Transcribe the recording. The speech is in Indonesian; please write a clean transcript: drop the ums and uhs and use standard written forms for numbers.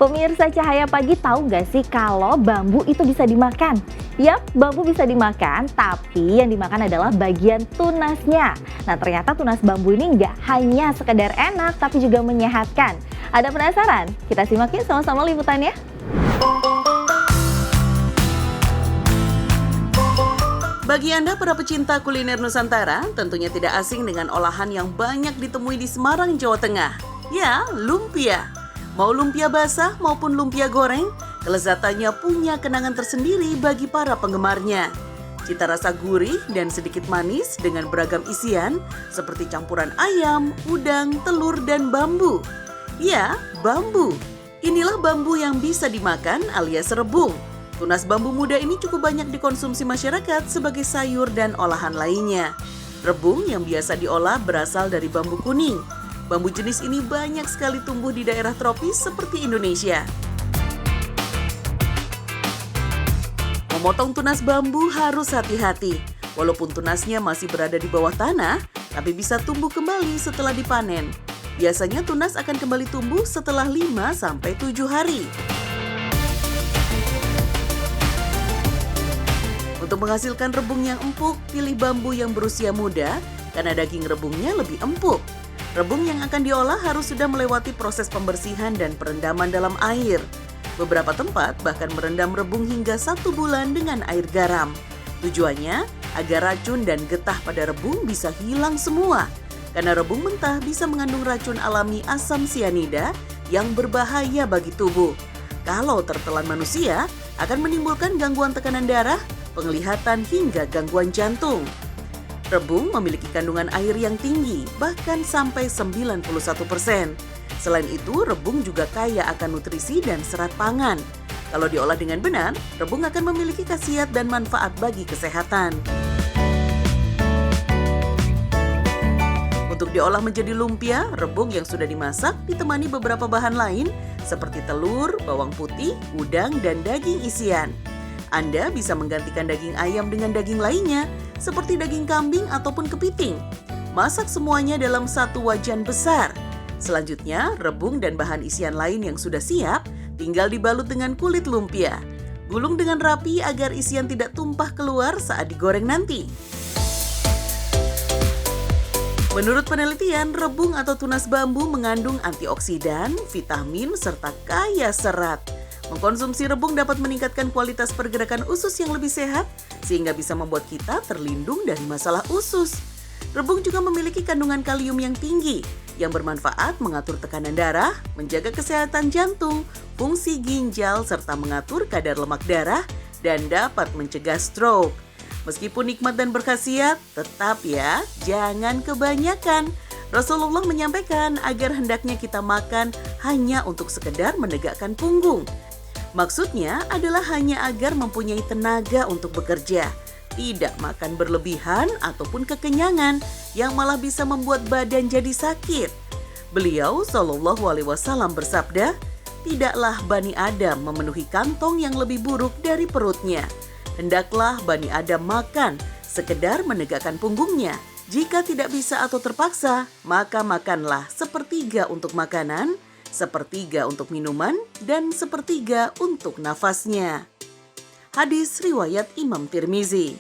Pemirsa Cahaya Pagi, tahu nggak sih kalau bambu itu bisa dimakan? Yap, bambu bisa dimakan, tapi yang dimakan adalah bagian tunasnya. Nah, ternyata tunas bambu ini nggak hanya sekedar enak, tapi juga menyehatkan. Ada penasaran? Kita simak yuk sama-sama liputannya. Bagi Anda para pecinta kuliner Nusantara, tentunya tidak asing dengan olahan yang banyak ditemui di Semarang, Jawa Tengah. Ya, lumpia. Mau lumpia basah maupun lumpia goreng, kelezatannya punya kenangan tersendiri bagi para penggemarnya. Cita rasa gurih dan sedikit manis dengan beragam isian seperti campuran ayam, udang, telur, dan bambu. Ya, bambu. Inilah bambu yang bisa dimakan alias rebung. Tunas bambu muda ini cukup banyak dikonsumsi masyarakat sebagai sayur dan olahan lainnya. Rebung yang biasa diolah berasal dari bambu kuning. Bambu jenis ini banyak sekali tumbuh di daerah tropis seperti Indonesia. Memotong tunas bambu harus hati-hati. Walaupun tunasnya masih berada di bawah tanah, tapi bisa tumbuh kembali setelah dipanen. Biasanya tunas akan kembali tumbuh setelah 5-7 hari. Untuk menghasilkan rebung yang empuk, pilih bambu yang berusia muda karena daging rebungnya lebih empuk. Rebung yang akan diolah harus sudah melewati proses pembersihan dan perendaman dalam air. Beberapa tempat bahkan merendam rebung hingga 1 bulan dengan air garam. Tujuannya agar racun dan getah pada rebung bisa hilang semua. Karena rebung mentah bisa mengandung racun alami asam sianida yang berbahaya bagi tubuh. Kalau tertelan manusia, akan menimbulkan gangguan tekanan darah, penglihatan hingga gangguan jantung. Rebung memiliki kandungan air yang tinggi, bahkan sampai 91%. Selain itu, rebung juga kaya akan nutrisi dan serat pangan. Kalau diolah dengan benar, rebung akan memiliki khasiat dan manfaat bagi kesehatan. Untuk diolah menjadi lumpia, rebung yang sudah dimasak ditemani beberapa bahan lain seperti telur, bawang putih, udang, dan daging isian. Anda bisa menggantikan daging ayam dengan daging lainnya, seperti daging kambing ataupun kepiting. Masak semuanya dalam satu wajan besar. Selanjutnya, rebung dan bahan isian lain yang sudah siap, tinggal dibalut dengan kulit lumpia. Gulung dengan rapi agar isian tidak tumpah keluar saat digoreng nanti. Menurut penelitian, rebung atau tunas bambu mengandung antioksidan, vitamin, serta kaya serat. Mengkonsumsi rebung dapat meningkatkan kualitas pergerakan usus yang lebih sehat, sehingga bisa membuat kita terlindung dari masalah usus. Rebung juga memiliki kandungan kalium yang tinggi, yang bermanfaat mengatur tekanan darah, menjaga kesehatan jantung, fungsi ginjal, serta mengatur kadar lemak darah, dan dapat mencegah stroke. Meskipun nikmat dan berkhasiat, tetap ya, jangan kebanyakan. Rasulullah menyampaikan agar hendaknya kita makan hanya untuk sekedar menegakkan punggung. Maksudnya adalah hanya agar mempunyai tenaga untuk bekerja, tidak makan berlebihan ataupun kekenyangan yang malah bisa membuat badan jadi sakit. Beliau Shallallahu Alaihi Wasallam bersabda, tidaklah Bani Adam memenuhi kantong yang lebih buruk dari perutnya. Hendaklah Bani Adam makan, sekedar menegakkan punggungnya. Jika tidak bisa atau terpaksa, maka makanlah sepertiga untuk makanan, sepertiga untuk minuman, dan sepertiga untuk nafasnya. Hadis riwayat Imam Tirmizi.